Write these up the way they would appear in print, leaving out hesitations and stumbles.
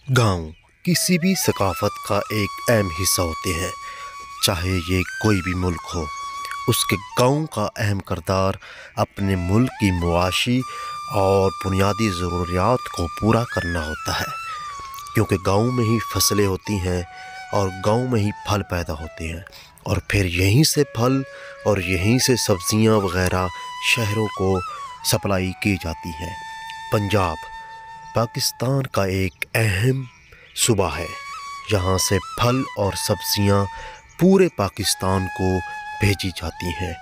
गांव किसी भी सकाफ़त का एक अहम हिस्सा होते हैं, चाहे ये कोई भी मुल्क हो। उसके गाँव का अहम किरदार अपने मुल्क की मुआशी और बुनियादी ज़रूरियात को पूरा करना होता है, क्योंकि गाँव में ही फसलें होती हैं और गाँव में ही फल पैदा होते हैं और फिर यहीं से फल और यहीं से सब्ज़ियाँ वग़ैरह शहरों को सप्लाई की जाती हैं। पंजाब पाकिस्तान का एक अहम सूबा है, यहाँ से फल और सब्ज़ियाँ पूरे पाकिस्तान को भेजी जाती हैं।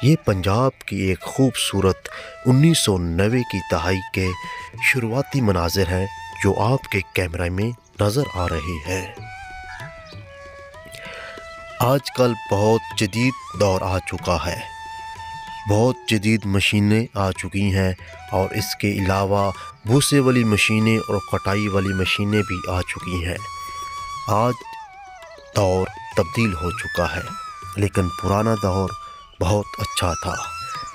ये पंजाब की एक खूबसूरत 1990 की दहाई के शुरुआती मनाज़िर हैं जो आपके कैमरे में नज़र आ रहे हैं। आजकल बहुत जदीद दौर आ चुका है, बहुत जदीद मशीनें आ चुकी हैं और इसके अलावा भूसे वाली मशीनें और कटाई वाली मशीनें भी आ चुकी हैं। आज दौर तब्दील हो चुका है, लेकिन पुराना दौर बहुत अच्छा था।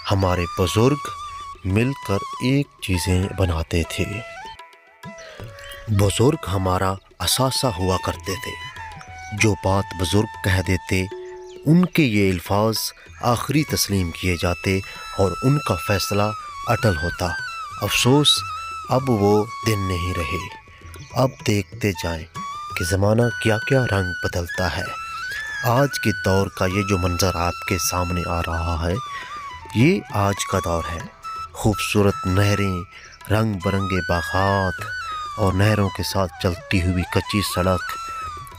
हमारे बुज़ुर्ग मिलकर एक चीज़ें बनाते थे। बुज़ुर्ग हमारा असासा हुआ करते थे। जो बात बुज़ुर्ग कह देते, उनके ये अल्फाज आखिरी तस्लीम किए जाते और उनका फ़ैसला अटल होता। अफसोस अब वो दिन नहीं रहे। अब देखते जाएं कि ज़माना क्या क्या रंग बदलता है। आज के दौर का ये जो मंज़र आपके सामने आ रहा है, ये आज का दौर है। खूबसूरत नहरें, रंग बिरंगे बागात और नहरों के साथ चलती हुई कच्ची सड़क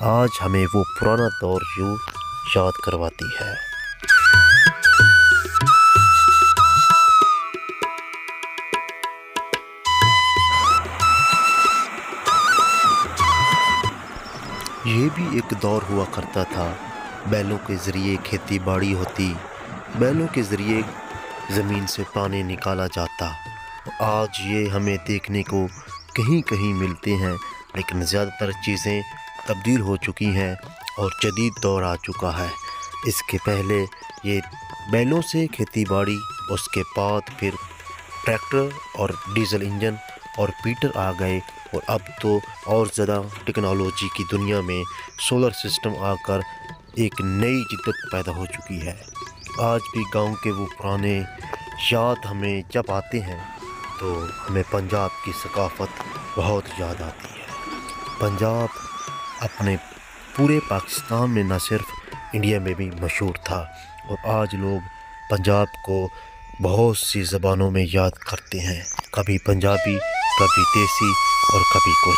आज हमें वो पुराना दौर यूँ याद करवाती है। ये भी एक दौर हुआ करता था। बैलों के ज़रिए खेती बाड़ी होती, बैलों के ज़रिए ज़मीन से पानी निकाला जाता। आज ये हमें देखने को कहीं कहीं मिलते हैं, लेकिन ज़्यादातर चीज़ें तब्दील हो चुकी हैं और जदीद दौर आ चुका है। इसके पहले ये बैलों से खेती बाड़ी, उसके बाद फिर ट्रैक्टर और डीज़ल इंजन और पीटर आ गए और अब तो और ज़्यादा टेक्नोलॉजी की दुनिया में सोलर सिस्टम आकर एक नई जिद्दत पैदा हो चुकी है। आज भी गांव के वो पुराने याद हमें जब आते हैं तो हमें पंजाब की सकाफ़त बहुत याद आती है। पंजाब अपने पूरे पाकिस्तान में, न सिर्फ इंडिया में भी मशहूर था और आज लोग पंजाब को बहुत सी ज़बानों में याद करते हैं, कभी पंजाबी, कभी देसी और कभी कुछ।